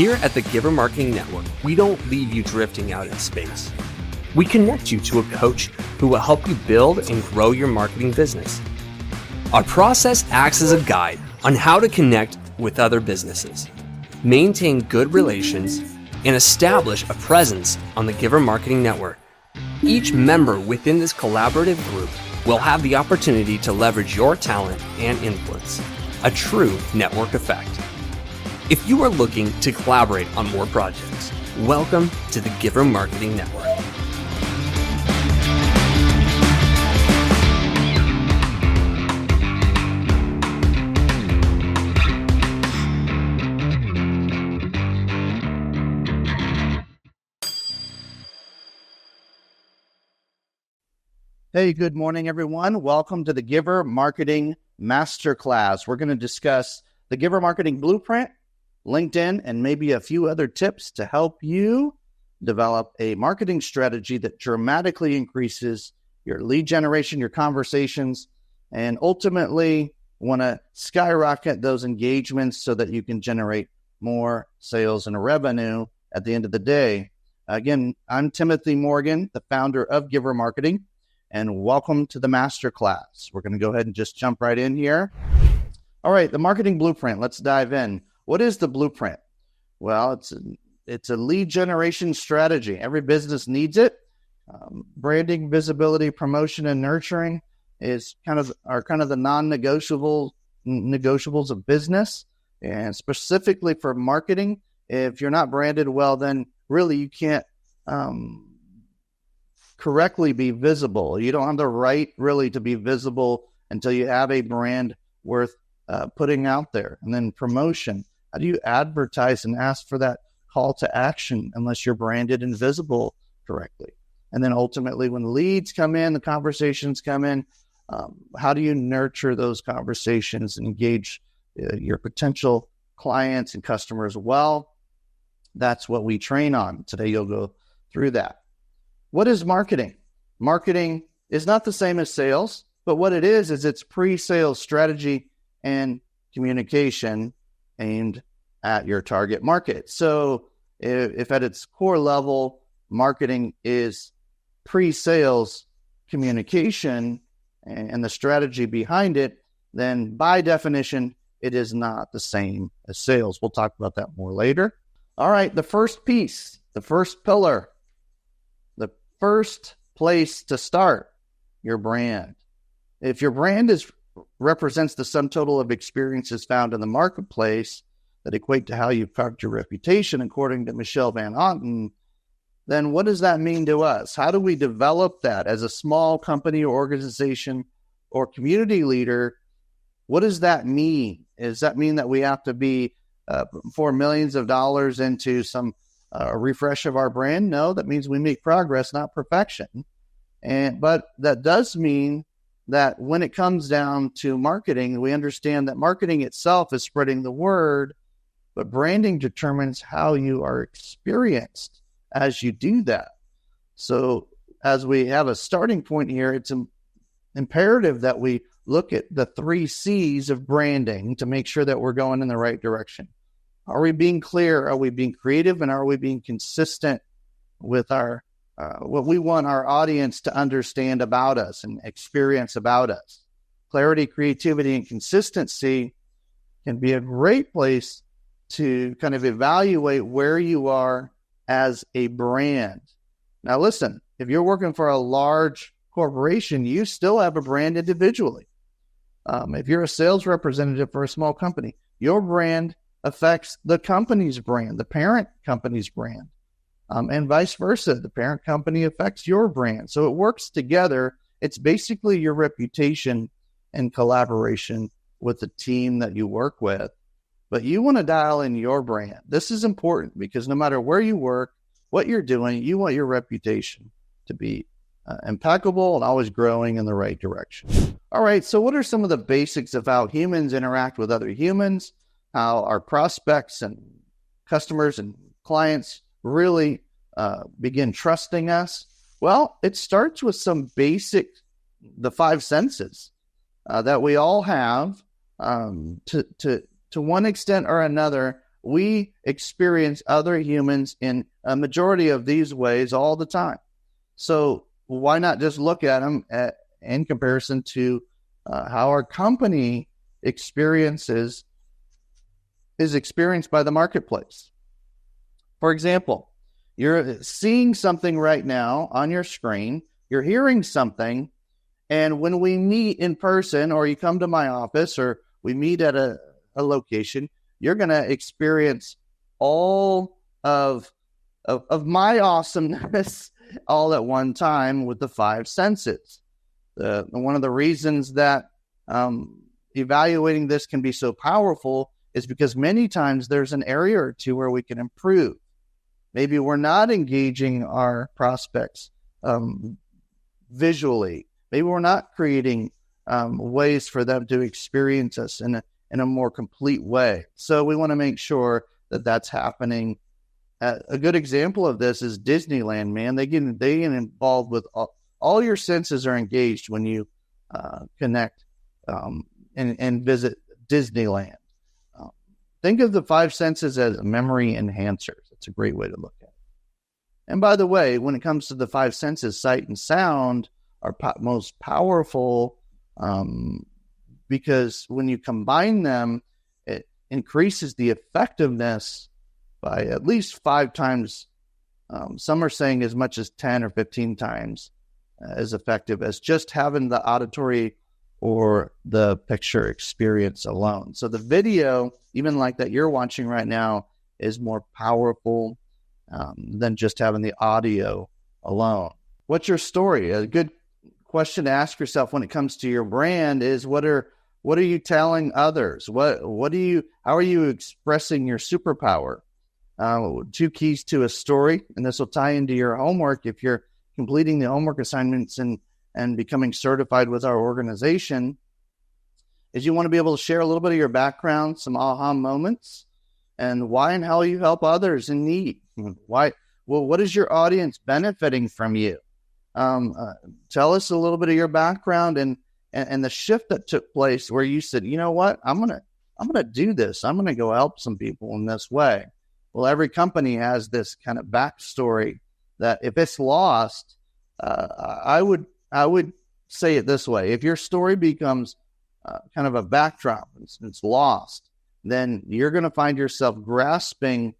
Here at the Giver Marketing Network, we don't leave you drifting out in space. We connect you to a coach who will help you build and grow your marketing business. Our process acts as a guide on how to connect with other businesses, maintain good relations, and establish a presence on the Giver Marketing Network. Each member within this collaborative group will have the opportunity to leverage your talent and influence, a true network effect. If you are looking to collaborate on more projects, welcome to the Giver Marketing Network. Hey, good morning, everyone. Welcome to the Giver Marketing Masterclass. We're going to discuss the Giver Marketing Blueprint, LinkedIn, and maybe a few other tips to help you develop a marketing strategy that dramatically increases your lead generation, your conversations, and ultimately want to skyrocket those engagements so that you can generate more sales and revenue at the end of the day. Again, I'm Timothy Morgan, the founder of Giver Marketing, and welcome to the Masterclass. We're going to go ahead and just jump right in here. All right, the marketing blueprint. Let's dive in. What is the blueprint? Well, it's a lead generation strategy. Every business needs it. Branding, visibility, promotion, and nurturing are kind of the negotiables of business. And specifically for marketing, if you're not branded well, then really you can't correctly be visible. You don't have the right really to be visible until you have a brand worth putting out there. And then promotion. How do you advertise and ask for that call to action unless you're branded and visible correctly? And then ultimately when leads come in, the conversations come in, how do you nurture those conversations and engage your potential clients and customers well? That's what we train on. Today you'll go through that. What is marketing? Marketing is not the same as sales, but what it is it's pre-sales strategy and communication aimed at your target market. So if at its core level, marketing is pre-sales communication and the strategy behind it, then by definition, it is not the same as sales. We'll talk about that more later. All right, the first piece, the first pillar, the first place to start, your brand. If your brand represents the sum total of experiences found in the marketplace that equate to how you've carved your reputation, according to Michelle Van Otten, then what does that mean to us? How do we develop that as a small company or organization or community leader? What does that mean? Does that mean that we have to be pour millions of dollars into some refresh of our brand? No, that means we make progress, not perfection. But that does mean that when it comes down to marketing, we understand that marketing itself is spreading the word, but branding determines how you are experienced as you do that. So as we have a starting point here, it's imperative that we look at the 3 C's of branding to make sure that we're going in the right direction. Are we being clear? Are we being creative? And are we being consistent with our what we want our audience to understand about us and experience about us? Clarity, creativity, and consistency can be a great place to kind of evaluate where you are as a brand. Now, listen, if you're working for a large corporation, you still have a brand individually. If you're a sales representative for a small company, your brand affects the company's brand, the parent company's brand, and vice versa. The parent company affects your brand. So it works together. It's basically your reputation and collaboration with the team that you work with. But you want to dial in your brand. This is important because no matter where you work, what you're doing, you want your reputation to be impeccable and always growing in the right direction. All right, so what are some of the basics of how humans interact with other humans, how our prospects and customers and clients really begin trusting us? Well, it starts with some basic, the 5 senses that we all have to one extent or another. we experience other humans in a majority of these ways all the time. So why not just look at them in comparison to how our company is experienced by the marketplace? For example, you're seeing something right now on your screen, you're hearing something, and when we meet in person, or you come to my office, or we meet at a location, you're going to experience all of my awesomeness all at one time with the five senses. One of the reasons that evaluating this can be so powerful is because many times there's an area or two where we can improve. Maybe we're not engaging our prospects visually. Maybe we're not creating ways for them to experience us in a more complete way. So we want to make sure that that's happening. A good example of this is Disneyland, man. They get involved with all your senses are engaged when you connect and visit Disneyland. Think of the five senses as memory enhancers. That's a great way to look at it. And by the way, when it comes to the five senses, sight and sound are most powerful because when you combine them, it increases the effectiveness by at least 5 times. Some are saying as much as 10 or 15 times as effective as just having the auditory or the picture experience alone. So the video, even like that you're watching right now, is more powerful than just having the audio alone. What's your story? A good question to ask yourself when it comes to your brand is what are you telling others? How are you expressing your superpower? 2 keys to a story, and this will tie into your homework if you're completing the homework assignments and becoming certified with our organization, is you want to be able to share a little bit of your background, some aha moments, and why and how you help others in need. Why? Well, what is your audience benefiting from you? Tell us a little bit of your background and the shift that took place where you said, you know what, I'm gonna do this. I'm gonna go help some people in this way. Well, every company has this kind of backstory that if it's lost, I would say it this way: if your story becomes kind of a backdrop, it's lost, then you're going to find yourself grasping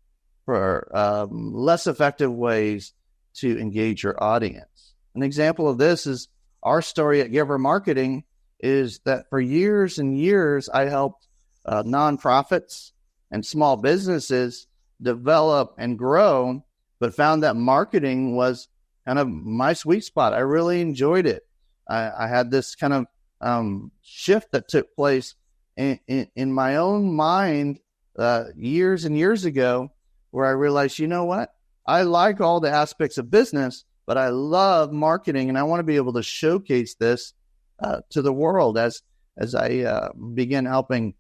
for less effective ways to engage your audience. An example of this is our story at Giver Marketing is that for years and years, I helped nonprofits and small businesses develop and grow, but found that marketing was kind of my sweet spot. I really enjoyed it. I had this kind of shift that took place in my own mind years and years ago, where I realized, you know what? I like all the aspects of business, but I love marketing, and I want to be able to showcase this to the world as I begin helping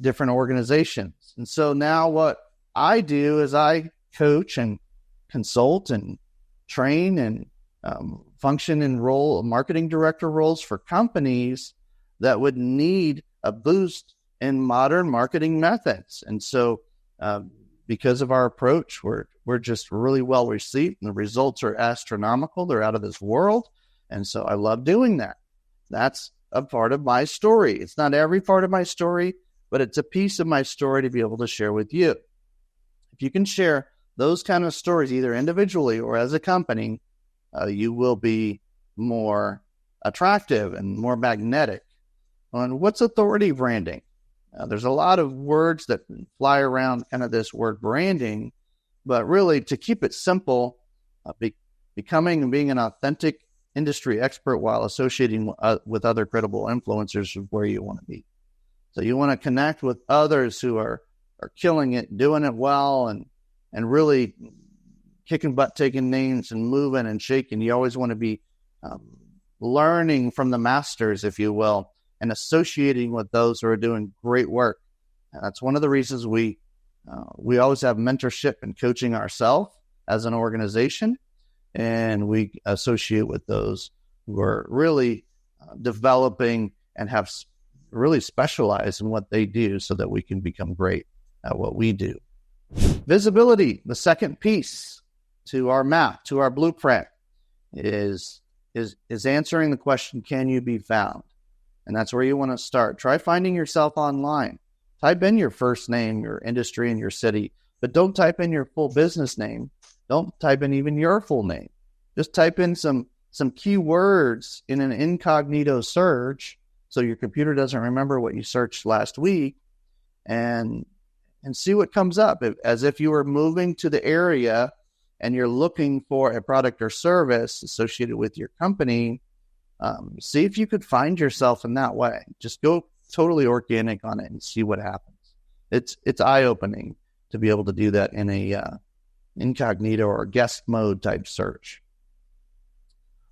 different organizations. And so now what I do is I coach and consult and train and function in marketing director roles for companies that would need a boost in modern marketing methods. And so because of our approach, we're just really well received, and the results are astronomical. They're out of this world. And so I love doing that. That's a part of my story. It's not every part of my story, but it's a piece of my story to be able to share with you. If you can share those kind of stories, either individually or as a company, you will be more attractive and more magnetic. And what's authority branding? There's a lot of words that fly around kind of this word branding, but really to keep it simple, becoming and being an authentic industry expert while associating with other credible influencers is where you want to be. So you want to connect with others who are killing it, doing it well, and really kicking butt, taking names, and moving and shaking. You always want to be learning from the masters, if you will, and associating with those who are doing great work. And that's one of the reasons we always have mentorship and coaching ourselves as an organization, and we associate with those who are really developing and have really specialized in what they do so that we can become great at what we do. Visibility, the second piece to our map, to our blueprint, is answering the question, can you be found? And that's where you want to start. Try finding yourself online. Type in your first name, your industry, and your city, but don't type in your full business name. Don't type in even your full name. Just type in some keywords in an incognito search so your computer doesn't remember what you searched last week, and see what comes up. As if you were moving to the area and you're looking for a product or service associated with your company, see if you could find yourself in that way. Just go totally organic on it and see what happens. It's eye-opening to be able to do that in a incognito or guest mode type search.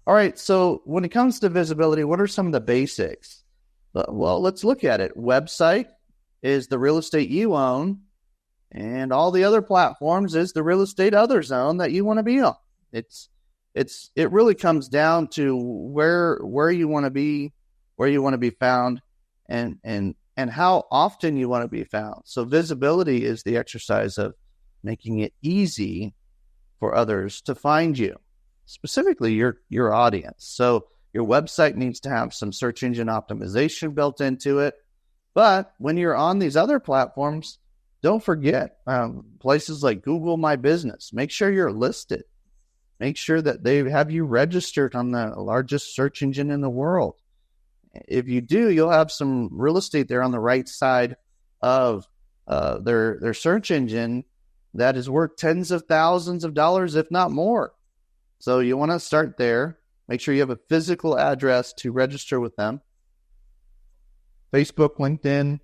All right, so when it comes to visibility, what are some of the basics? Well, let's look at it. Website is the real estate you own, and all the other platforms is the real estate others own that you want to be on. It really comes down to where you want to be, where you want to be found, and how often you want to be found. So visibility is the exercise of making it easy for others to find you, specifically your audience. So your website needs to have some search engine optimization built into it. But when you're on these other platforms, don't forget places like Google My Business. Make sure you're listed. Make sure that they have you registered on the largest search engine in the world. If you do, you'll have some real estate there on the right side of their search engine that is worth tens of thousands of dollars, if not more. So you want to start there. Make sure you have a physical address to register with them. Facebook, LinkedIn,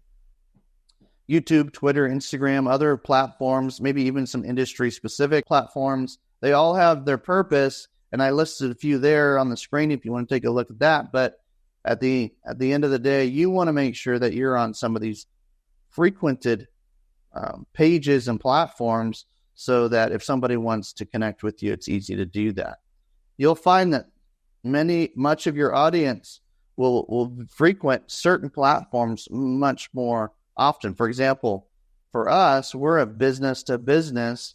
YouTube, Twitter, Instagram, other platforms, maybe even some industry-specific platforms. They all have their purpose, and I listed a few there on the screen if you want to take a look at that. But at the end of the day, you want to make sure that you're on some of these frequented pages and platforms so that if somebody wants to connect with you, it's easy to do that. You'll find that much of your audience will frequent certain platforms much more often. For example, for us, we're a business-to-business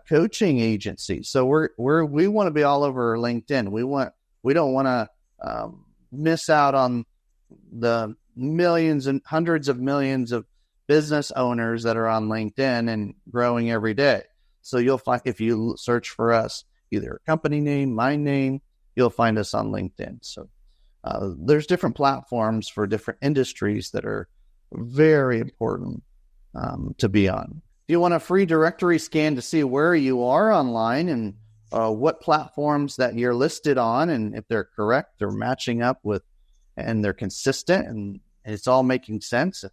coaching agency, so we want to be all over LinkedIn. We don't want to miss out on the millions and hundreds of millions of business owners that are on LinkedIn and growing every day. So you'll find, if you search for us, either a company name, my name, you'll find us on LinkedIn. So there's different platforms for different industries that are very important to be on. If you want a free directory scan to see where you are online and what platforms that you're listed on, and if they're correct, they're matching up with, and they're consistent, and it's all making sense.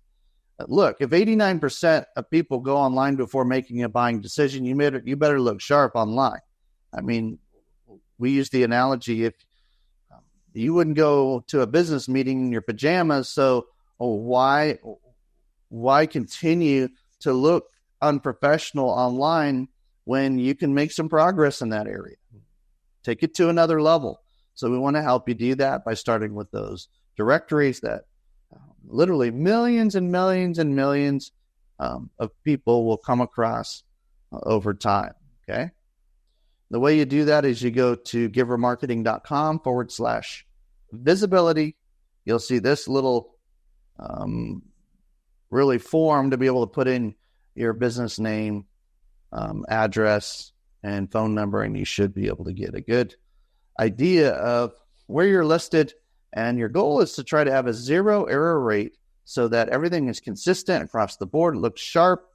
Look, if 89% of people go online before making a buying decision, you better look sharp online. I mean, we use the analogy, if you wouldn't go to a business meeting in your pajamas, so why continue to look unprofessional online when you can make some progress in that area? Take it to another level. So we want to help you do that by starting with those directories that literally millions and millions and millions of people will come across over time. Okay. The way you do that is you go to givermarketing.com/visibility. You'll see this little really form to be able to put in your business name, address, and phone number, and you should be able to get a good idea of where you're listed. And your goal is to try to have a zero error rate so that everything is consistent across the board, it looks sharp,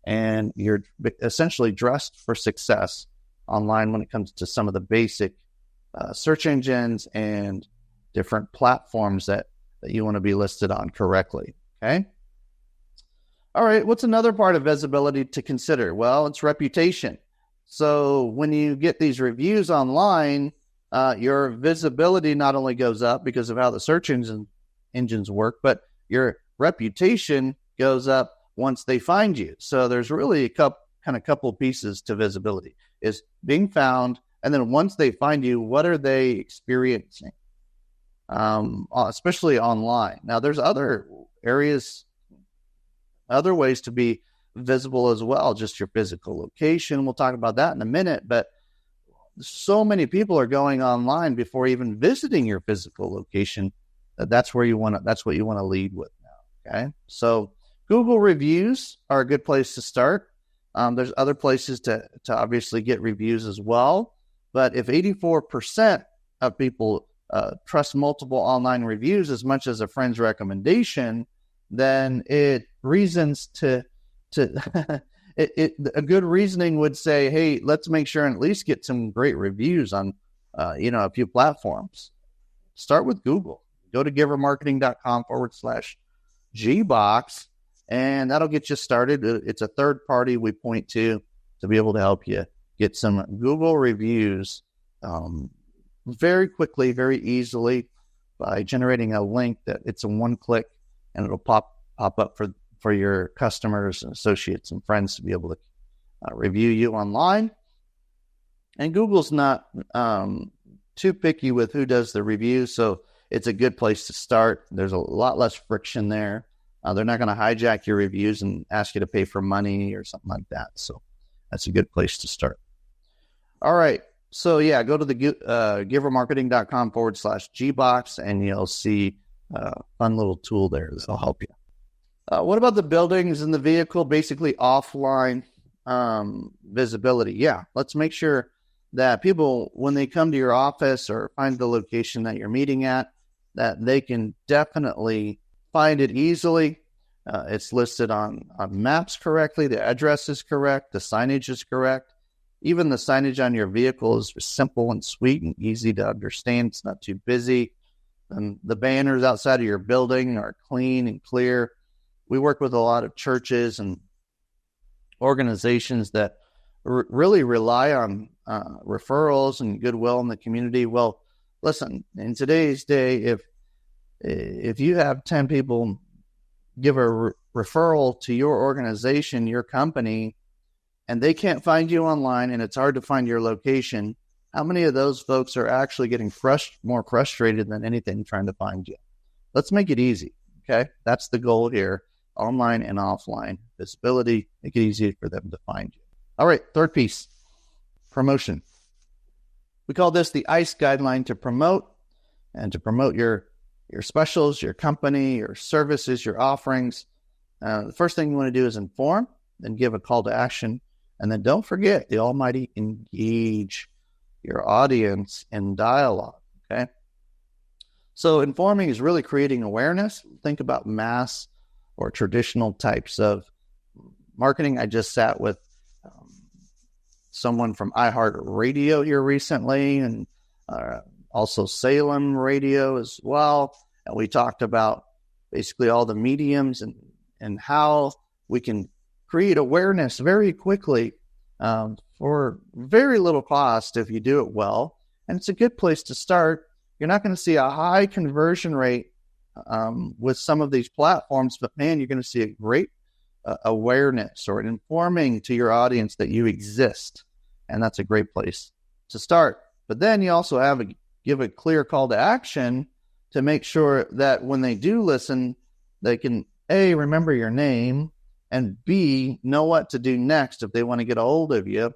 and you're essentially dressed for success online when it comes to some of the basic search engines and different platforms that you want to be listed on correctly. Okay. All right. What's another part of visibility to consider? Well, it's reputation. So when you get these reviews online, your visibility not only goes up because of how the search engines work, but your reputation goes up once they find you. So there's really a couple pieces to visibility: is being found, and then once they find you, what are they experiencing, especially online. Now, there's other areas, other ways to be visible as well, just your physical location. We'll talk about that in a minute, but so many people are going online before even visiting your physical location. That's what you want to lead with now. Okay. So Google reviews are a good place to start. There's other places to obviously get reviews as well. But if 84% of people trust multiple online reviews as much as a friend's recommendation, then it reasons to a good reasoning would say, hey, let's make sure and at least get some great reviews on a few platforms. Start with Google. Go to givermarketing.com/Gbox, and that'll get you started. It's a third party we point to be able to help you get some Google reviews very quickly, very easily by generating a link that it's a one click and it'll pop up for your customers and associates and friends to be able to review you online. And Google's not too picky with who does the reviews, so it's a good place to start. There's a lot less friction there. They're not going to hijack your reviews and ask you to pay for money or something like that. So that's a good place to start. All right. So yeah, go to the givermarketing.com/Gbox and you'll see a fun little tool there that'll help you. What about the buildings and the vehicle? Basically offline visibility. Yeah, let's make sure that people, when they come to your office or find the location that you're meeting at, that they can definitely find it easily. It's listed on maps correctly. The address is correct. The signage is correct. Even the signage on your vehicle is simple and sweet and easy to understand. It's not too busy. And the banners outside of your building are clean and clear. We work with a lot of churches and organizations that really rely on referrals and goodwill in the community. Well, listen, in today's day, if you have 10 people give a referral to your organization, your company, and they can't find you online and it's hard to find your location, how many of those folks are actually getting more frustrated than anything trying to find you? Let's make it easy, okay? That's the goal here, online and offline visibility, make it easy for them to find you. All right, third piece, promotion. We call this the ICE guideline to promote your specials, your company, your services, your offerings. The first thing you want to do is inform, then give a call to action, and then don't forget the almighty engage your audience in dialogue, okay? So informing is really creating awareness. Think about mass or traditional types of marketing. I just sat with someone from iHeartRadio here recently, and also Salem Radio as well. And we talked about basically all the mediums and how we can create awareness very quickly for very little cost if you do it well. And it's a good place to start. You're not going to see a high conversion rate with some of these platforms, but man, you're going to see a great awareness or informing to your audience that you exist. And that's a great place to start. But then you also give a clear call to action to make sure that when they do listen, they can A, remember your name, and B, know what to do next if they want to get a hold of you,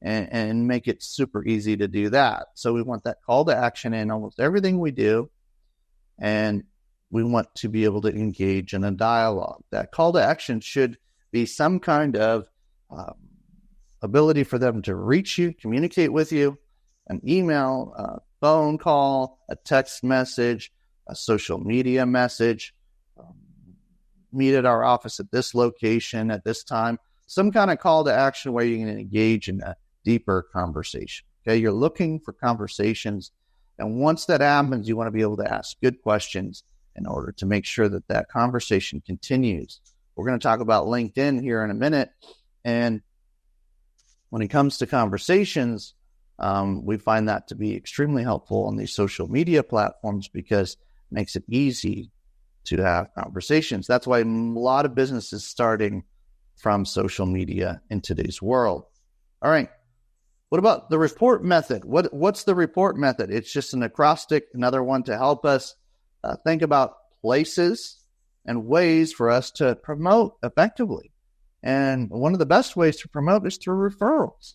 and make it super easy to do that. So we want that call to action in almost everything we do, and we want to be able to engage in a dialogue. That call to action should be some kind of ability for them to reach you, communicate with you, an email, a phone call, a text message, a social media message, meet at our office at this location at this time, some kind of call to action where you can engage in a deeper conversation. Okay, you're looking for conversations, and once that happens, you want to be able to ask good questions in order to make sure that that conversation continues. We're going to talk about LinkedIn here in a minute, and when it comes to conversations, we find that to be extremely helpful on these social media platforms because it makes it easy to have conversations. That's why a lot of businesses starting from social media in today's world. All right. What about the report method? What's the report method? It's just an acrostic, another one to help us think about places and ways for us to promote effectively. And one of the best ways to promote is through referrals.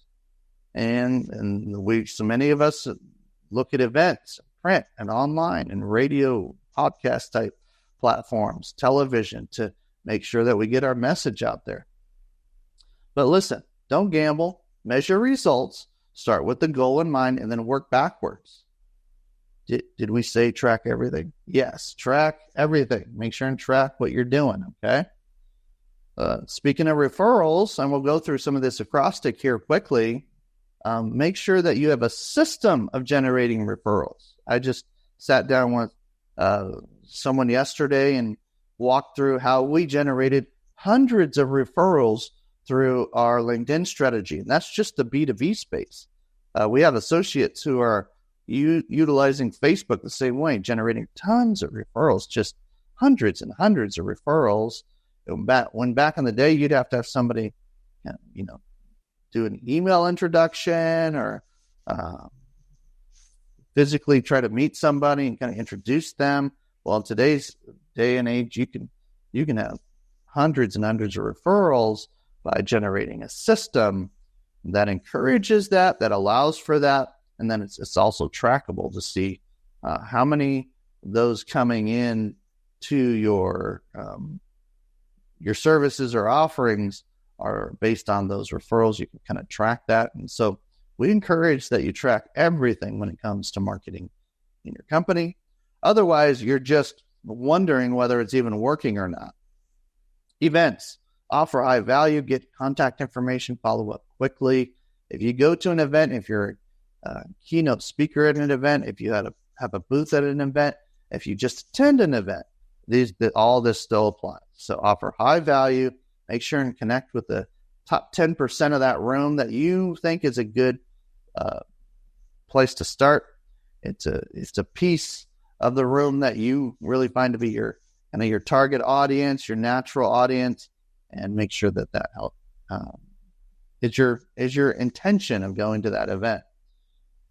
So many of us look at events, print and online and radio, podcast type platforms, television, to make sure that we get our message out there. But listen, don't gamble, measure results, start with the goal in mind, and then work backwards. Did we say track everything? Yes, track everything. Make sure and track what you're doing, okay? Speaking of referrals, and we'll go through some of this acrostic here quickly, make sure that you have a system of generating referrals. I just sat down with someone yesterday and walked through how we generated hundreds of referrals through our LinkedIn strategy. And that's just the B2B space. We have associates who are utilizing Facebook the same way, generating tons of referrals, just hundreds and hundreds of referrals. When back in the day, you'd have to have somebody, do an email introduction or physically try to meet somebody and kind of introduce them. Well, in today's day and age, you can have hundreds and hundreds of referrals by generating a system that encourages that allows for that. And then it's also trackable to see how many of those coming in to your services or offerings are based on those referrals. You can kind of track that. And so we encourage that you track everything when it comes to marketing in your company. Otherwise, you're just wondering whether it's even working or not. Events, offer high value, get contact information, follow up quickly. If you go to an event, if you're a keynote speaker at an event, if you have a booth at an event, if you just attend an event, all this still applies. So offer high value, make sure and connect with the top 10% of that room that you think is a good place to start. It's a piece of the room that you really find to be your target audience, your natural audience, and make sure that help is your intention of going to that event.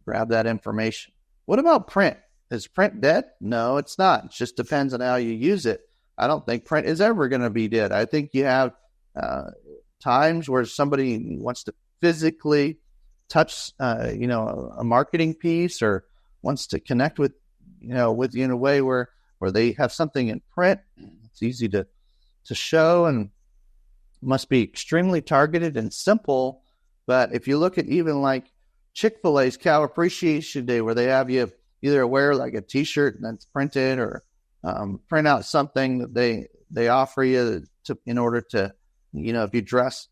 Grab that information. What about print? Is print dead? No, it's not. It just depends on how you use it. I don't think print is ever going to be dead. I think you have times where somebody wants to physically touch, a marketing piece, or wants to connect with you in a way where they have something in print. It's easy to show and must be extremely targeted and simple. But if you look at even like Chick-fil-A's Cow Appreciation Day, where they have you either wear like a t-shirt that's printed or print out something that they offer you in order to, if you dress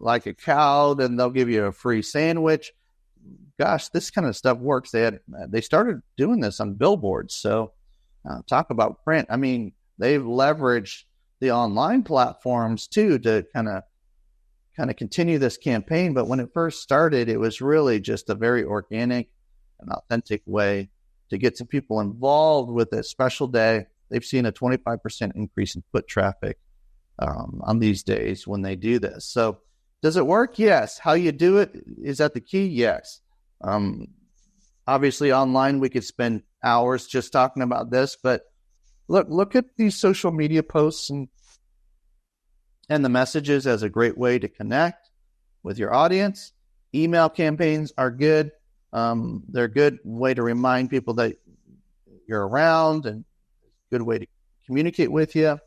like a cow, then they'll give you a free sandwich. Gosh, this kind of stuff works. They started doing this on billboards. So talk about print. I mean, they've leveraged the online platforms too to kind of continue this campaign. But when it first started, it was really just a very organic and authentic way to get some people involved with this special day. They've seen a 25% increase in foot traffic on these days when they do this. So does it work? Yes. How you do it, is that the key? Yes. Obviously online, we could spend hours just talking about this, but look at these social media posts and the messages as a great way to connect with your audience. Email campaigns are good. They're a good way to remind people that you're around and a good way to communicate with you.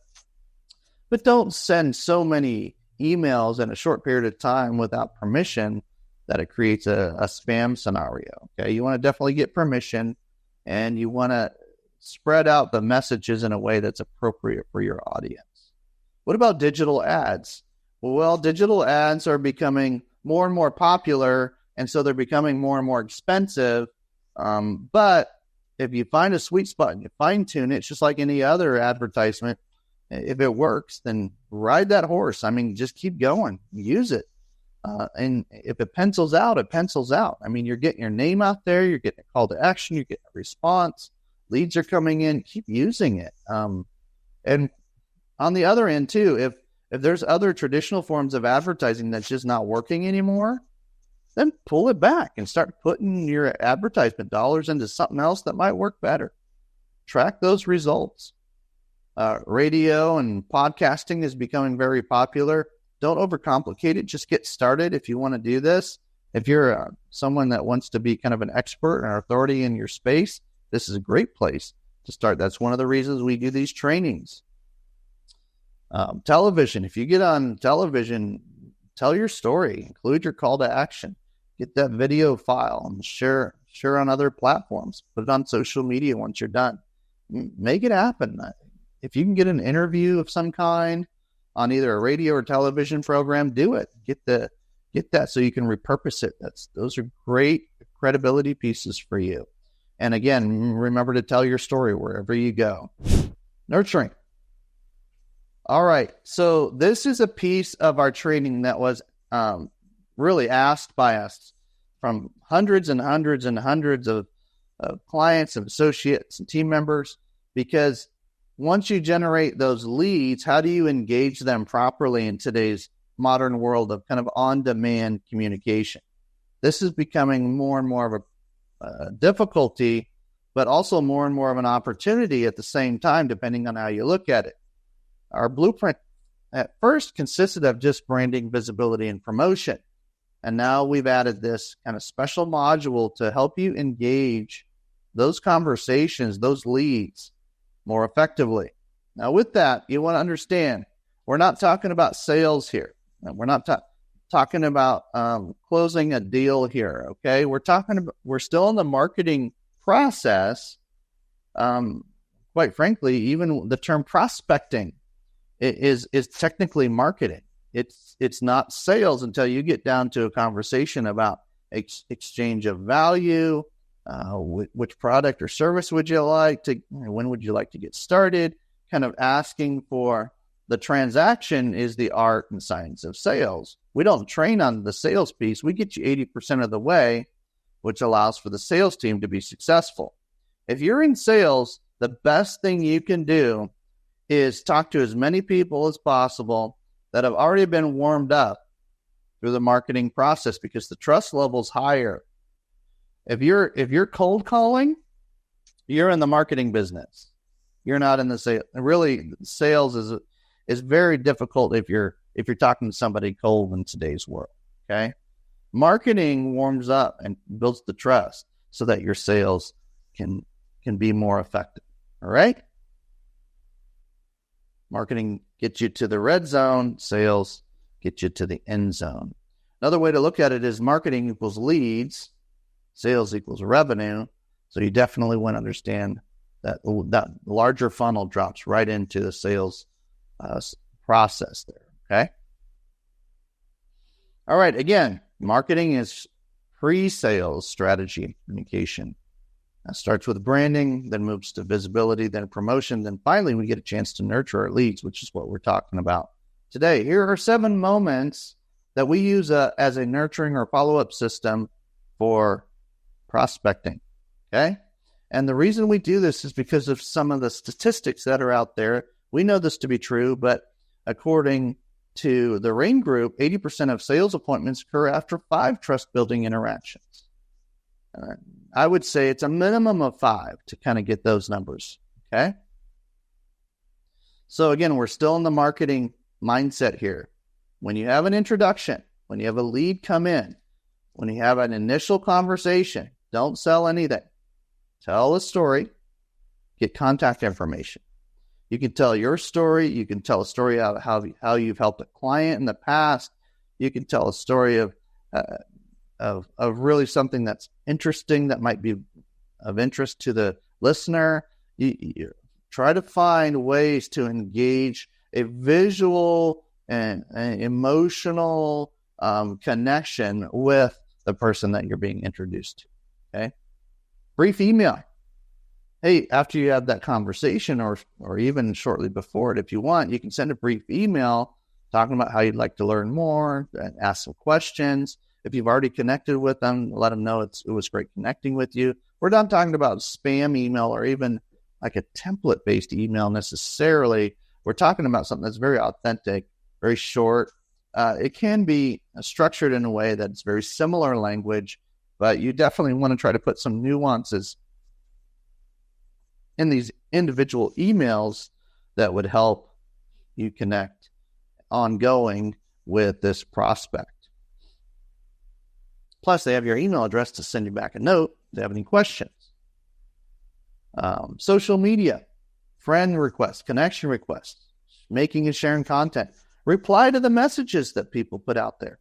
But don't send so many emails in a short period of time without permission that it creates a spam scenario. Okay, you want to definitely get permission, and you want to spread out the messages in a way that's appropriate for your audience. What about digital ads? Well, digital ads are becoming more and more popular, and so they're becoming more and more expensive. But if you find a sweet spot and you fine tune it, it's just like any other advertisement. If it works, then ride that horse. I mean, just keep going, use it. And if it pencils out, it pencils out. I mean, you're getting your name out there, you're getting a call to action, you're getting a response, leads are coming in, keep using it. And on the other end too, if there's other traditional forms of advertising that's just not working anymore, then pull it back and start putting your advertisement dollars into something else that might work better. Track those results. Radio and podcasting is becoming very popular. don't overcomplicate it. Just get started if you want to do this. If you're someone that wants to be kind of an expert or authority in your space, this is a great place to start. That's one of the reasons we do these trainings. Television. If you get on television, tell your story, include your call to action, get that video file and share on other platforms, put it on social media once you're done. Make it happen. If you can get an interview of some kind on either a radio or television program, do it. Get that so you can repurpose it. Those are great credibility pieces for you. And again, remember to tell your story wherever you go. Nurturing. All right. So this is a piece of our training that was really asked by us from hundreds and hundreds and hundreds of clients and associates and team members, because once you generate those leads, how do you engage them properly in today's modern world of kind of on-demand communication? This is becoming more and more of a difficulty, but also more and more of an opportunity at the same time, depending on how you look at it. Our blueprint at first consisted of just branding, visibility, and promotion. And now we've added this kind of special module to help you engage those conversations, those leads more effectively. Now, with that, you want to understand, we're not talking about sales here. We're not talking about closing a deal here, okay? We're still in the marketing process. Quite frankly, even the term prospecting is technically marketing. It's not sales until you get down to a conversation about exchange of value, which product or service would you like to, when would you like to get started? Kind of asking for the transaction is the art and science of sales. We don't train on the sales piece. We get you 80% of the way, which allows for the sales team to be successful. If you're in sales, the best thing you can do is talk to as many people as possible that have already been warmed up through the marketing process, because the trust level's higher. If you're cold calling, you're in the marketing business. You're not in the sales. Really, sales is very difficult if you're talking to somebody cold in today's world. Okay, marketing warms up and builds the trust so that your sales can be more effective. All right. Marketing gets you to the red zone. Sales gets you to the end zone. Another way to look at it is marketing equals leads. Sales equals revenue. So you definitely want to understand that larger funnel drops right into the sales process there. Okay. All right. Again, marketing is pre-sales strategy and communication. That starts with branding, then moves to visibility, then promotion. Then finally, we get a chance to nurture our leads, which is what we're talking about today. Here are 7 moments that we use as a nurturing or follow-up system for prospecting. Okay. And the reason we do this is because of some of the statistics that are out there. We know this to be true, but according to the Rain Group, 80% of sales appointments occur after 5 trust-building interactions. I would say it's a minimum of 5 to kind of get those numbers. Okay. So again, we're still in the marketing mindset here. When you have an introduction, when you have a lead come in, when you have an initial conversation, don't sell anything. Tell a story, get contact information. You can tell your story. You can tell a story of how you've helped a client in the past. You can tell a story of really something that's interesting that might be of interest to the listener. You try to find ways to engage a visual and an emotional connection with the person that you're being introduced to. Okay. Brief email. Hey, after you have that conversation or even shortly before it, if you want, you can send a brief email talking about how you'd like to learn more and ask some questions. If you've already connected with them, let them know it was great connecting with you. We're not talking about spam email or even like a template-based email necessarily. We're talking about something that's very authentic, very short. It can be structured in a way that's very similar language, but you definitely want to try to put some nuances in these individual emails that would help you connect ongoing with this prospect. Plus, they have your email address to send you back a note if they have any questions. Social media, friend requests, connection requests, making and sharing content. Reply to the messages that people put out there.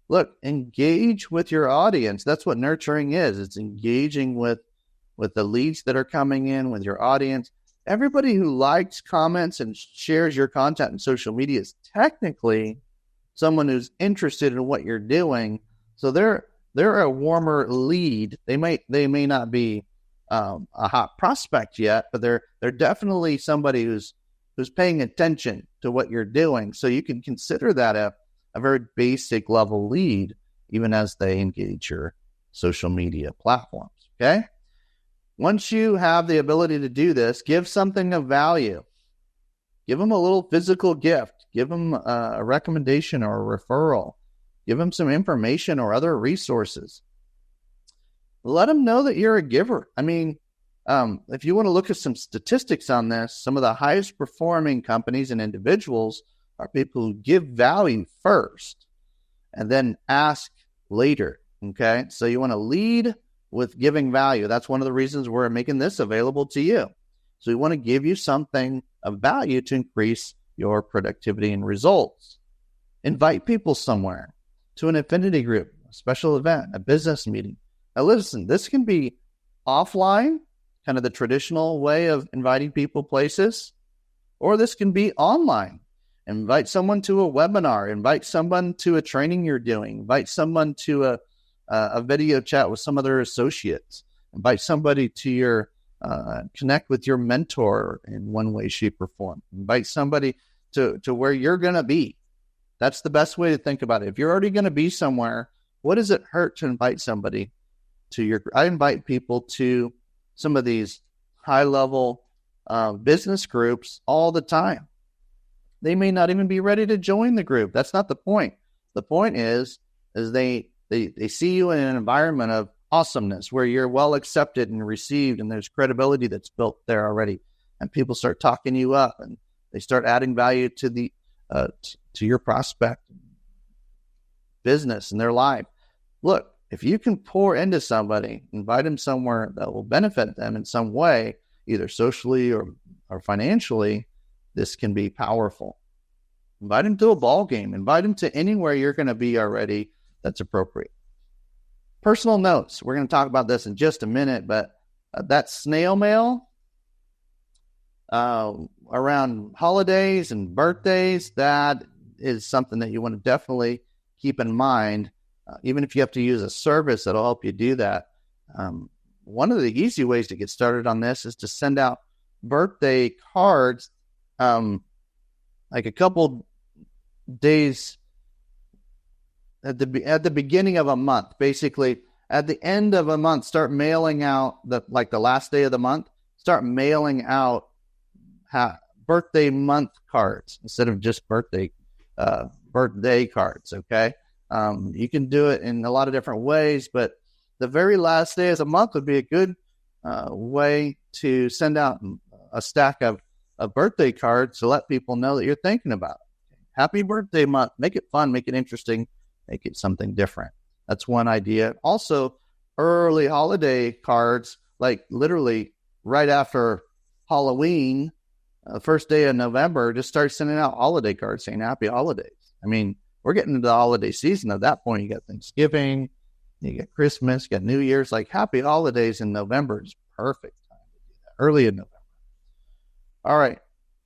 Look, engage with your audience. That's what nurturing is. It's engaging with the leads that are coming in, with your audience. Everybody who likes, comments, and shares your content in social media is technically someone who's interested in what you're doing. So they're a warmer lead. They may not be a hot prospect yet, but they're definitely somebody who's paying attention to what you're doing. So you can consider that a very basic level lead, even as they engage your social media platforms. Okay. Once you have the ability to do this, give something of value. Give them a little physical gift. Give them a recommendation or a referral. Give them some information or other resources. Let them know that you're a giver. I mean, if you want to look at some statistics on this, some of the highest performing companies and individuals are people who give value first and then ask later. Okay. So you want to lead with giving value. That's one of the reasons we're making this available to you. So we want to give you something of value to increase your productivity and results. Invite people somewhere, to an affinity group, a special event, a business meeting. Now listen, this can be offline, kind of the traditional way of inviting people places, or this can be online. Invite someone to a webinar, invite someone to a training you're doing, invite someone to a video chat with some other associates, invite somebody to your connect with your mentor in one way, shape, or form. Invite somebody to where you're going to be. That's the best way to think about it. If you're already going to be somewhere, what does it hurt to invite somebody to your? I invite people to some of these high-level business groups all the time. They may not even be ready to join the group. That's not the point. The point is they see you in an environment of awesomeness where you're well accepted and received, and there's credibility that's built there already. And people start talking you up, and they start adding value to the to your prospect business and their life. Look, if you can pour into somebody, invite them somewhere that will benefit them in some way, either socially or financially, this can be powerful. Invite them to a ball game. Invite them to anywhere you're going to be already that's appropriate. Personal notes. We're going to talk about this in just a minute, but that snail mail around holidays and birthdays, that is something that you want to definitely keep in mind, even if you have to use a service that'll help you do that. One of the easy ways to get started on this is to send out birthday cards like a couple days at the beginning of a month. Basically, at the end of a month, start mailing out the last day of the month. Start mailing out birthday month cards instead of just birthday cards. Okay, you can do it in a lot of different ways, but the very last day of the month would be a good way to send out a stack of birthday cards to let people know that you're thinking about it. Happy birthday month. Make it fun. Make it interesting. Make it something different. That's one idea. Also, early holiday cards, like literally right after Halloween, first day of November, just start sending out holiday cards saying happy holidays. I mean, we're getting into the holiday season. At that point, you got Thanksgiving, you got Christmas, you got New Year's. Like happy holidays in November is perfect time to do that, early in November. All right.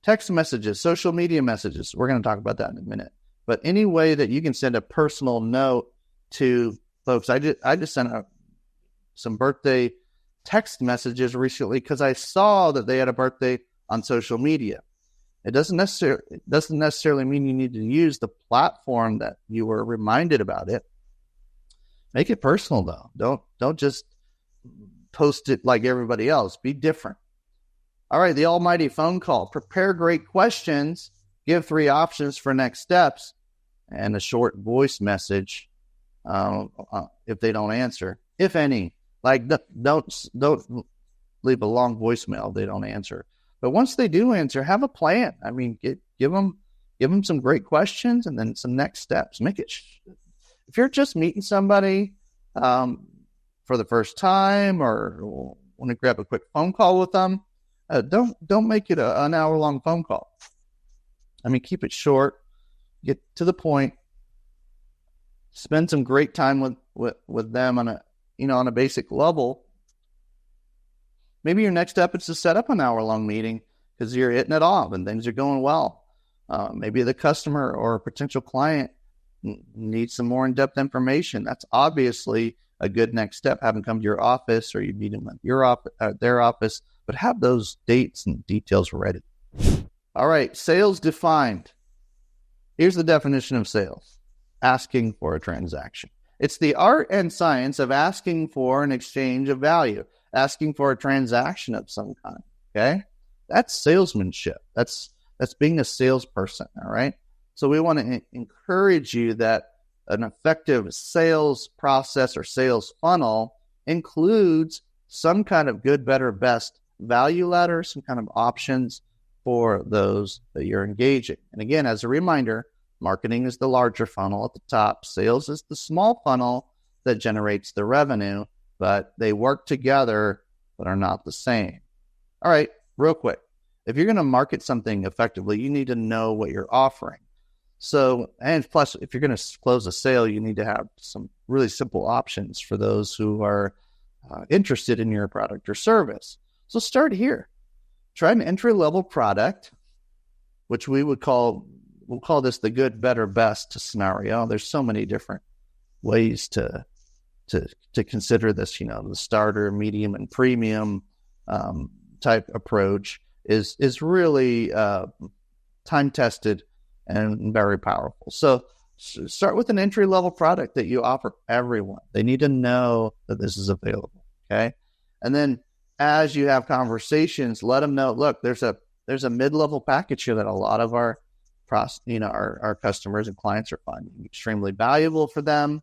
Text messages, social media messages. We're going to talk about that in a minute. But any way that you can send a personal note to folks. I just sent out some birthday text messages recently because I saw that they had a birthday on social media. It doesn't necessarily mean you need to use the platform that you were reminded about it. Make it personal though. Don't just post it like everybody else. Be different. All right, the almighty phone call. Prepare great questions. Give 3 options for next steps, and a short voice message if they don't answer, if any. Like don't leave a long voicemail if they don't answer. But once they do answer, have a plan. I mean, give them Give them some great questions and then some next steps. If you're just meeting somebody for the first time or want to grab a quick phone call with them, don't make it an hour-long phone call. I mean, keep it short, get to the point, spend some great time with them on a basic level. Maybe your next step is to set up an hour-long meeting because you're hitting it off and things are going well. Maybe the customer or a potential client needs some more in-depth information. That's obviously a good next step. Have them come to your office or you meet them at their office, but have those dates and details ready. All right, sales defined. Here's the definition of sales: asking for a transaction. It's the art and science of asking for an exchange of value, asking for a transaction of some kind. Okay, that's salesmanship. That's being a salesperson. All right. So we want to encourage you that an effective sales process or sales funnel includes some kind of good, better, best value ladder, some kind of options for those that you're engaging. And again, as a reminder, marketing is the larger funnel at the top. Sales is the small funnel that generates the revenue, but they work together but are not the same. All right, real quick. If you're going to market something effectively, you need to know what you're offering. So, and plus, if you're going to close a sale, you need to have some really simple options for those who are interested in your product or service. So start here. Try an entry-level product, which we'll call this the good, better, best scenario. There's so many different ways to consider this. The starter, medium, and premium type approach is really time-tested and very powerful. So start with an entry-level product that you offer everyone. They need to know that this is available, okay? And then as you have conversations, let them know, look, there's a mid-level package here that a lot of our customers and clients are finding extremely valuable for them.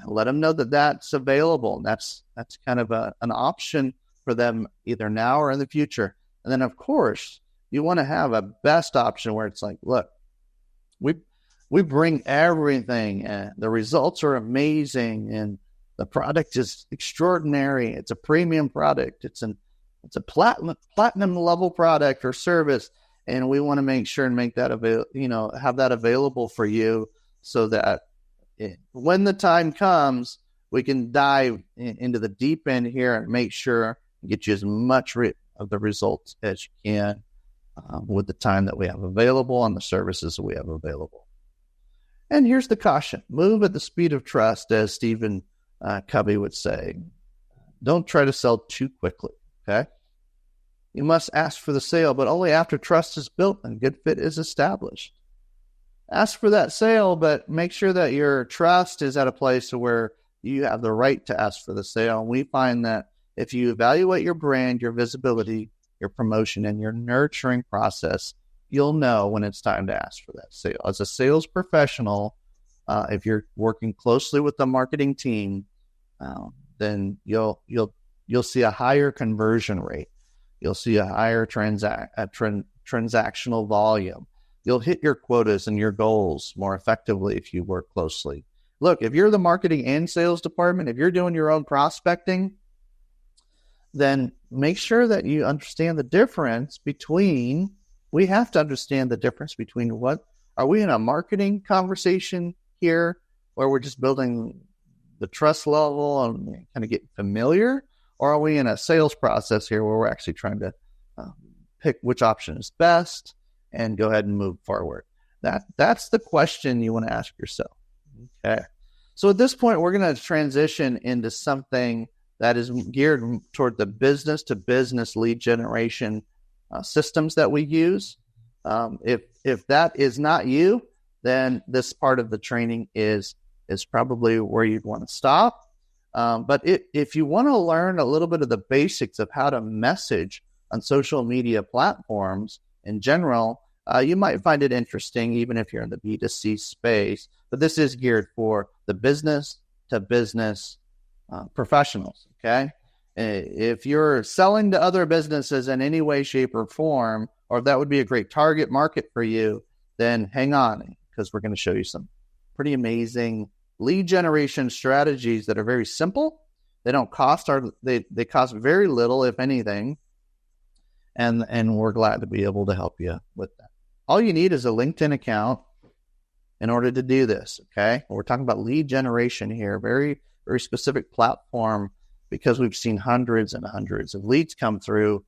Let them know that that's available. That's kind of an option for them either now or in the future. And then, of course, you want to have a best option where it's like, look, we bring everything, and the results are amazing, and the product is extraordinary. It's a premium product. It's a platinum level product or service, and we want to make sure and make that have that available for you, so that when the time comes, we can dive into the deep end here and make sure and get you as much of the results as you can with the time that we have available and the services that we have available. And here's the caution: move at the speed of trust, as Stephen Covey would say. Don't try to sell too quickly, okay? You must ask for the sale, but only after trust is built and good fit is established. Ask for that sale, but make sure that your trust is at a place where you have the right to ask for the sale. And we find that if you evaluate your brand, your visibility, your promotion, and your nurturing process, you'll know when it's time to ask for that sale. As a sales professional, if you're working closely with the marketing team, then you'll see a higher conversion rate. You'll see a higher transactional volume. You'll hit your quotas and your goals more effectively if you work closely. Look, if you're the marketing and sales department, if you're doing your own prospecting, then make sure that you understand the difference between, we have to understand the difference between what, are we in a marketing conversation here where we're just building the trust level and kind of getting familiar? Or are we in a sales process here where we're actually trying to pick which option is best and go ahead and move forward? That's the question you want to ask yourself. Okay. So at this point, we're going to transition into something that is geared toward the business to business lead generation systems that we use. If that is not you, then this part of the training is probably where you'd want to stop. But if you want to learn a little bit of the basics of how to message on social media platforms in general, you might find it interesting, even if you're in the B2C space. But this is geared for the business to business professionals, okay? If you're selling to other businesses in any way, shape, or form, or if that would be a great target market for you, then hang on, because we're going to show you some pretty amazing lead generation strategies that are very simple. They don't cost they cost very little, if anything. And we're glad to be able to help you with that. All you need is a LinkedIn account in order to do this. Okay. We're talking about lead generation here, very, very specific platform, because we've seen hundreds and hundreds of leads come through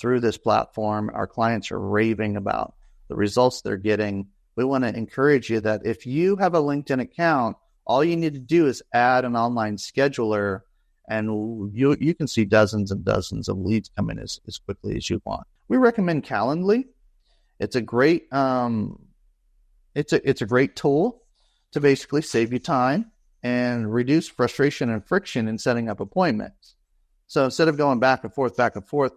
this platform. Our clients are raving about the results they're getting. We want to encourage you that if you have a LinkedIn account, all you need to do is add an online scheduler, and you can see dozens and dozens of leads come in as quickly as you want. We recommend Calendly. It's a great it's a great tool to basically save you time and reduce frustration and friction in setting up appointments. So instead of going back and forth,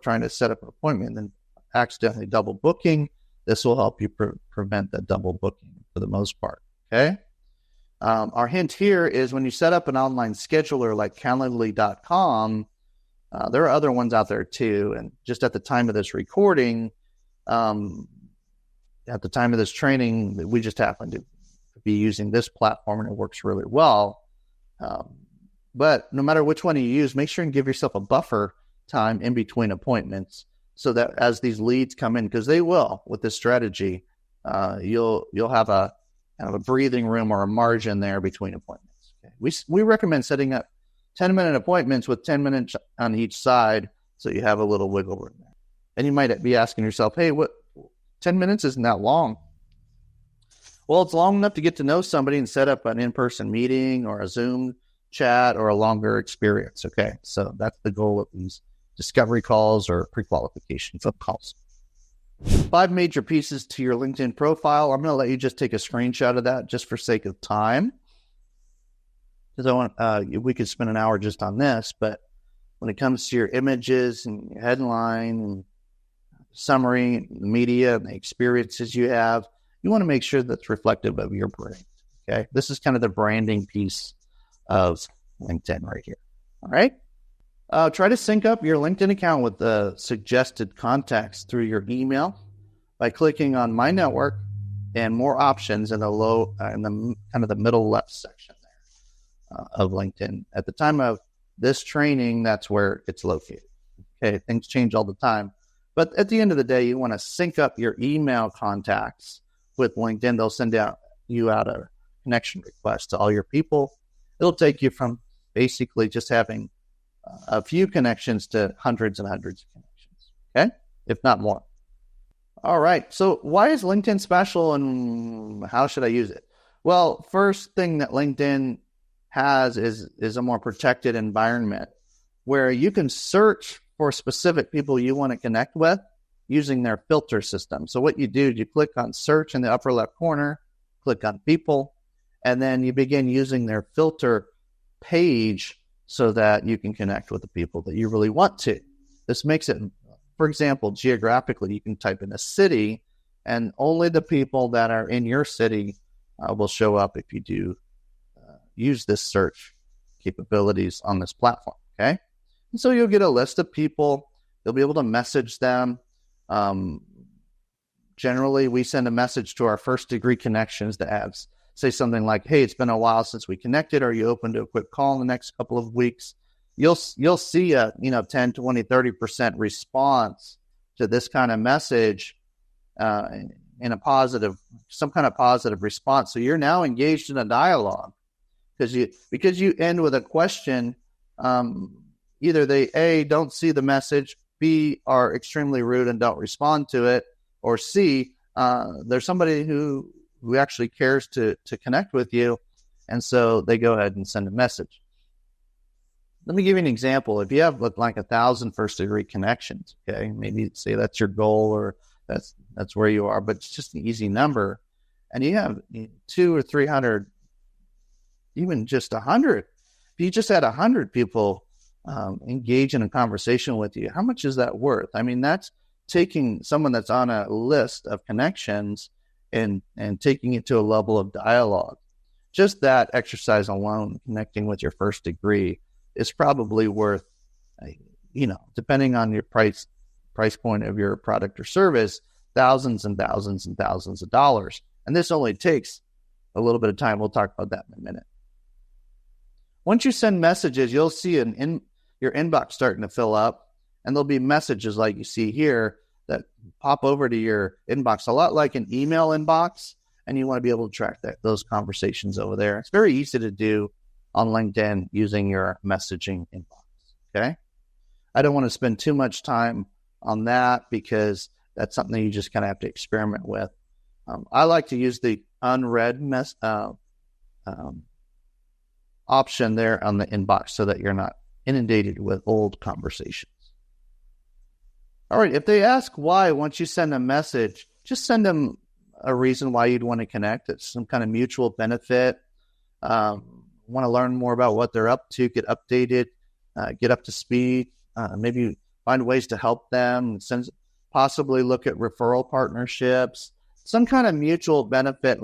trying to set up an appointment and then accidentally double booking, this will help you prevent that double booking for the most part. Okay. Our hint here is when you set up an online scheduler like Calendly.com, there are other ones out there too. And just at the time of this recording, at the time of this training, we just happen to be using this platform, and it works really well. But no matter which one you use, make sure and give yourself a buffer time in between appointments, so that as these leads come in, because they will with this strategy, you'll have a kind of a breathing room or a margin there between appointments. Okay. We recommend setting up 10-minute appointments with 10 minutes on each side, so you have a little wiggle room there. And you might be asking yourself, hey, 10 minutes isn't that long? Well, it's long enough to get to know somebody and set up an in-person meeting or a Zoom chat or a longer experience. Okay, so that's the goal of these discovery calls or pre-qualification phone calls. 5 major pieces to your LinkedIn profile. I'm going to let you just take a screenshot of that just for sake of time, because I want we could spend an hour just on this. But when it comes to your images and your headline and summary, the media and the experiences you have, you want to make sure that's reflective of your brand. Okay, this is kind of the branding piece of LinkedIn right here. All right. Try to sync up your LinkedIn account with the suggested contacts through your email by clicking on My Network and More Options in the middle left section there of LinkedIn. At the time of this training, that's where it's located. Okay, things change all the time, but at the end of the day, you want to sync up your email contacts with LinkedIn. They'll send you out a connection request to all your people. It'll take you from basically just having a few connections to hundreds and hundreds of connections, okay? If not more. All right, so why is LinkedIn special and how should I use it? Well, first thing that LinkedIn has is a more protected environment where you can search for specific people you want to connect with using their filter system. So what you do is you click on search in the upper left corner, click on people, and then you begin using their filter page so that you can connect with the people that you really want to. This makes it, for example, geographically, you can type in a city and only the people that are in your city will show up if you do use this search capabilities on this platform, okay? And so you'll get a list of people. You'll be able to message them. Generally, we send a message to our first degree connections that say something like, hey, it's been a while since we connected. Are you open to a quick call in the next couple of weeks? You'll see a 10, 20, 30% response to this kind of message in some kind of positive response. So you're now engaged in a dialogue because you end with a question. Either they A, don't see the message, B, are extremely rude and don't respond to it, or C, there's somebody who actually cares to connect with you, and so they go ahead and send a message. Let me give you an example. If you have like 1,000 first degree connections, okay, maybe say that's your goal or that's where you are, but it's just an easy number, and you have 200 or 300, even just 100. If you just had 100 people engage in a conversation with you, how much is that worth? I mean, that's taking someone that's on a list of connections and taking it to a level of dialogue. Just that exercise alone, connecting with your first degree, is probably worth, depending on your price point of your product or service, thousands and thousands and thousands of dollars. And this only takes a little bit of time. We'll talk about that in a minute. Once you send messages, you'll see your inbox starting to fill up, and there'll be messages like you see here that pop over to your inbox, a lot like an email inbox, and you want to be able to track those conversations over there. It's very easy to do on LinkedIn using your messaging inbox, okay? I don't want to spend too much time on that because that's something that you just kind of have to experiment with. I like to use the unread option there on the inbox so that you're not inundated with old conversations. All right, if they ask why, once you send a message, just send them a reason why you'd want to connect. It's some kind of mutual benefit. Want to learn more about what they're up to, get updated, get up to speed, maybe find ways to help them, possibly look at referral partnerships, some kind of mutual benefit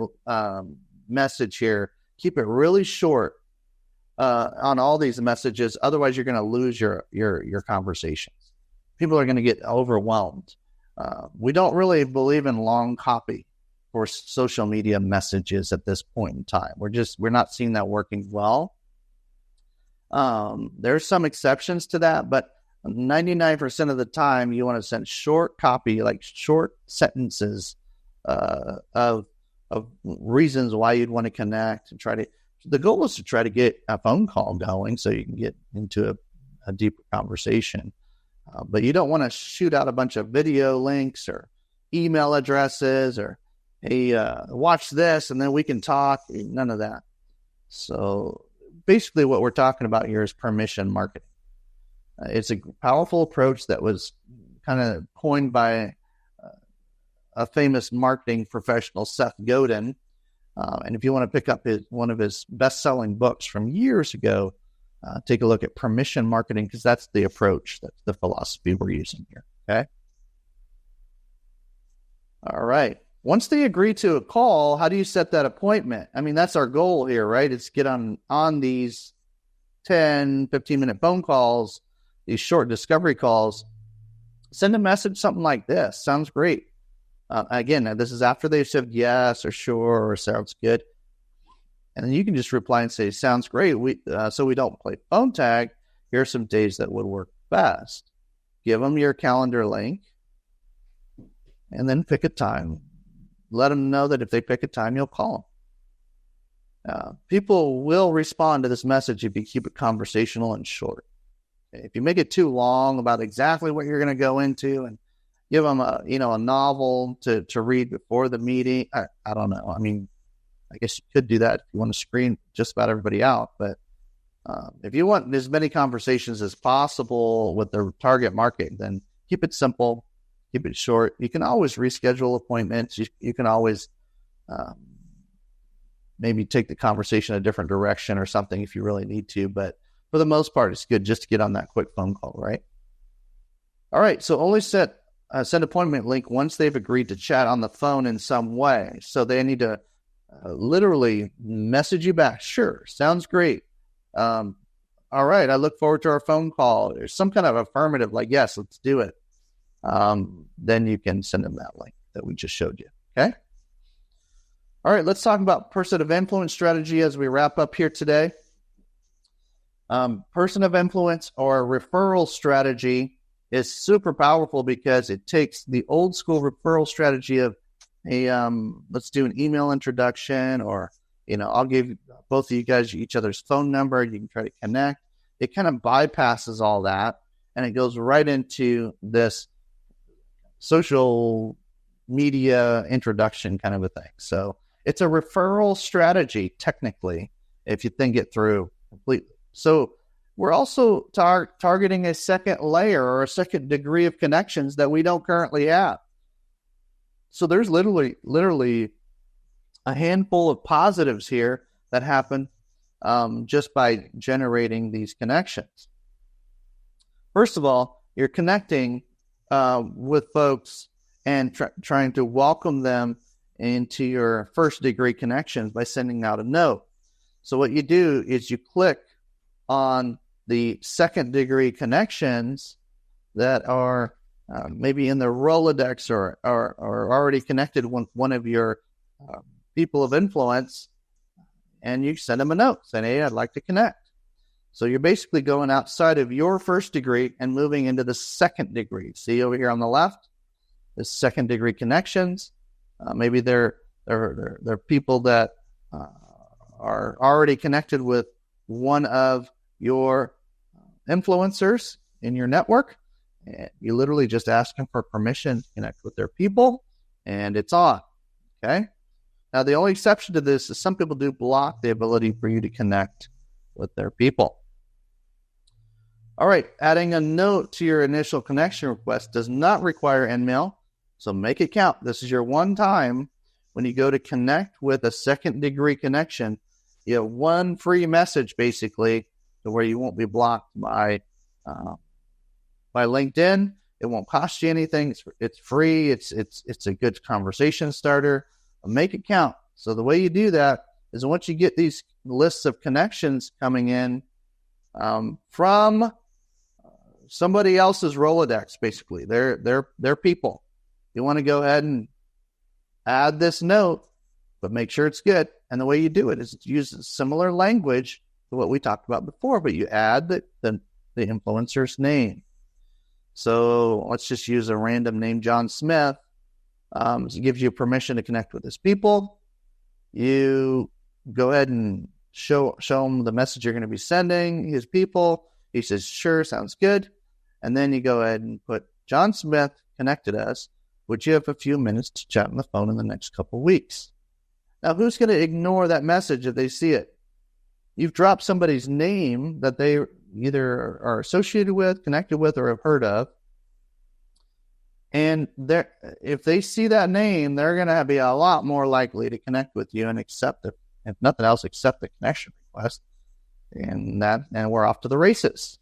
message here. Keep it really short on all these messages. Otherwise, you're going to lose your conversations. People are going to get overwhelmed. We don't really believe in long copy for social media messages at this point in time. We're not seeing that working well. There's some exceptions to that, but 99% of the time you want to send short copy, like short sentences of reasons why you'd want to connect and the goal is to try to get a phone call going so you can get into a deeper conversation. But you don't want to shoot out a bunch of video links or email addresses or, hey, watch this and then we can talk. None of that. So basically what we're talking about here is permission marketing. It's a powerful approach that was kind of coined by a famous marketing professional, Seth Godin. And if you want to pick up one of his best-selling books from years ago, take a look at permission marketing, because that's the approach, that's the philosophy we're using here, okay? All right. Once they agree to a call, how do you set that appointment? I mean, that's our goal here, right? It's get on these 10, 15-minute phone calls, these short discovery calls. Send a message, something like this. Sounds great. Again, this is after they've said yes or sure or sounds good. And then you can just reply and say, sounds great. So we don't play phone tag. Here are some days that would work best. Give them your calendar link and then pick a time. Let them know that if they pick a time, you'll call them. People will respond to this message if you keep it conversational and short. If you make it too long about exactly what you're going to go into and give them a novel to read before the meeting, I don't know. I mean, I guess you could do that if you want to screen just about everybody out. But if you want as many conversations as possible with the target market, then keep it simple, keep it short. You can always reschedule appointments. You can always maybe take the conversation a different direction or something if you really need to. But for the most part, it's good just to get on that quick phone call, right? All right, so only send appointment link once they've agreed to chat on the phone in some way. So they need to literally message you back. Sure, sounds great. All right, I look forward to our phone call. There's some kind of affirmative, like, yes, let's do it. Then you can send them that link that we just showed you, okay? All right, let's talk about person of influence strategy as we wrap up here today. Person of influence or referral strategy is super powerful because it takes the old school referral strategy of, hey, let's do an email introduction, or, I'll give both of you guys each other's phone number. You can try to connect. It kind of bypasses all that, and it goes right into this social media introduction kind of a thing. So it's a referral strategy, technically, if you think it through completely. So we're also targeting a second layer or a second degree of connections that we don't currently have. So there's literally a handful of positives here that happen just by generating these connections. First of all, you're connecting with folks and trying to welcome them into your first degree connections by sending out a note. So what you do is you click on the second degree connections that are maybe in the Rolodex or already connected with one of your people of influence, and you send them a note saying, hey, I'd like to connect. So you're basically going outside of your first degree and moving into the second degree. See over here on the left, the second degree connections. Maybe they're people that are already connected with one of your influencers in your network. And you literally just ask them for permission to connect with their people, and it's on. Okay. Now, the only exception to this is some people do block the ability for you to connect with their people. All right. Adding a note to your initial connection request does not require end mail, so make it count. This is your one time when you go to connect with a second degree connection. You have one free message, basically, to where you won't be blocked by LinkedIn. It won't cost you anything. It's free. It's a good conversation starter. Make it count. So the way you do that is once you get these lists of connections coming in from somebody else's Rolodex, basically, they're people. You want to go ahead and add this note, but make sure it's good. And the way you do it is use similar language to what we talked about before, but you add the influencer's name. So let's just use a random name, John Smith. It gives you permission to connect with his people. You go ahead and show him the message you're going to be sending his people. He says, sure, sounds good. And then you go ahead and put John Smith connected us. Would you have a few minutes to chat on the phone in the next couple of weeks? Now, who's going to ignore that message if they see it? You've dropped somebody's name that they either are associated with, connected with, or have heard of. And if they see that name, they're going to be a lot more likely to connect with you and accept it. If nothing else, accept the connection request. And we're off to the races.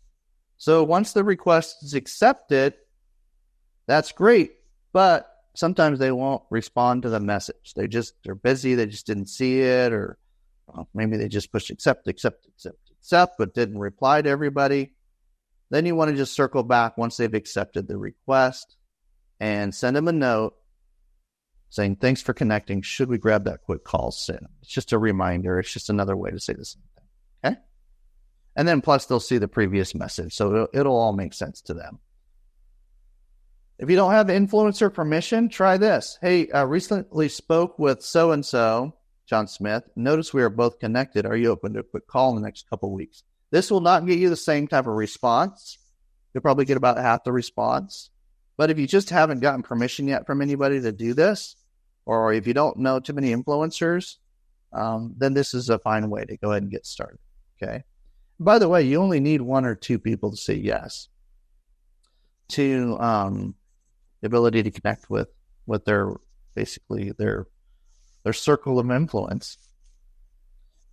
So once the request is accepted, that's great. But sometimes they won't respond to the message. They're busy. They just didn't see it, or maybe they just pushed accept, but didn't reply to everybody. Then you want to just circle back once they've accepted the request and send them a note saying, thanks for connecting. Should we grab that quick call soon? It's just a reminder. It's just another way to say the same thing. Okay. And then plus they'll see the previous message. So it'll all make sense to them. If you don't have influencer permission, try this. Hey, I recently spoke with so-and-so, John Smith. Notice we are both connected. Are you open to a quick call in the next couple of weeks? This will not get you the same type of response. You'll probably get about half the response. But if you just haven't gotten permission yet from anybody to do this, or if you don't know too many influencers, then this is a fine way to go ahead and get started. Okay. By the way, you only need one or two people to say yes to the ability to connect with their circle of influence,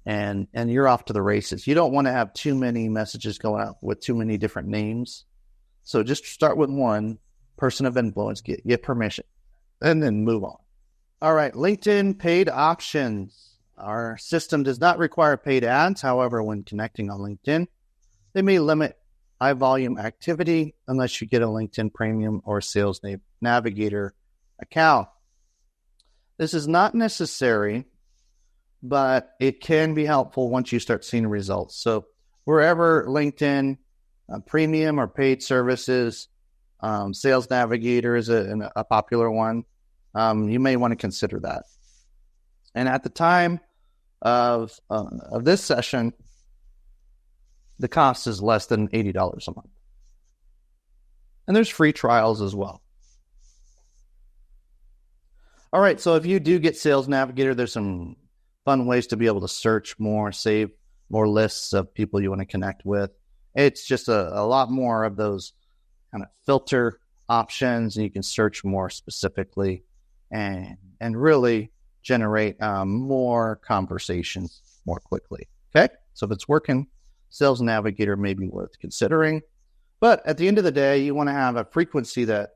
and you're off to the races. You don't want to have too many messages going out with too many different names. So just start with one person of influence, get permission, and then move on. All right, LinkedIn paid options. Our system does not require paid ads. However, when connecting on LinkedIn, they may limit high volume activity unless you get a LinkedIn Premium or Sales Navigator account. This is not necessary, but it can be helpful once you start seeing results. So wherever LinkedIn Premium or paid services, Sales Navigator is a popular one, you may want to consider that. And at the time of this session, the cost is less than $80 a month. And there's free trials as well. All right, so if you do get Sales Navigator, there's some fun ways to be able to search more, save more lists of people you want to connect with. It's just a lot more of those kind of filter options, and you can search more specifically and really generate more conversations more quickly. Okay, so if it's working, Sales Navigator may be worth considering. But at the end of the day, you want to have a frequency that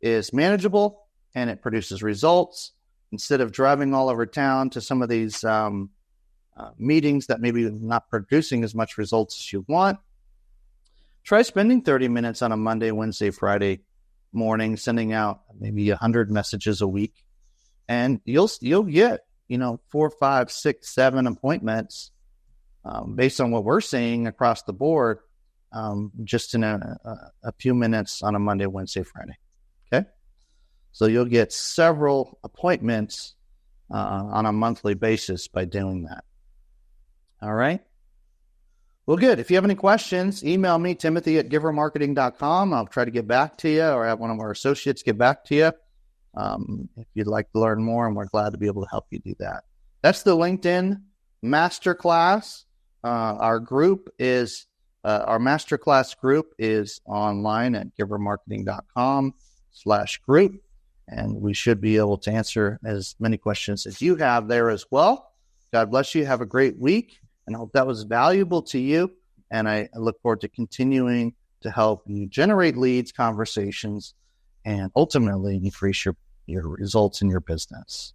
is manageable and it produces results instead of driving all over town to some of these meetings that maybe not producing as much results as you want. Try spending 30 minutes on a Monday, Wednesday, Friday morning, sending out maybe 100 messages a week, and you'll get 4, 5, 6, 7 appointments based on what we're seeing across the board, just in a few minutes on a Monday, Wednesday, Friday. Okay. So you'll get several appointments on a monthly basis by doing that. All right. Well, good. If you have any questions, email me, timothy@givermarketing.com. I'll try to get back to you, or have one of our associates get back to you if you'd like to learn more, and we're glad to be able to help you do that. That's the LinkedIn Masterclass. Our Masterclass group is online at givermarketing.com/group, and we should be able to answer as many questions as you have there as well. God bless you. Have a great week, and I hope that was valuable to you. And I look forward to continuing to help you generate leads, conversations, and ultimately increase your results in your business.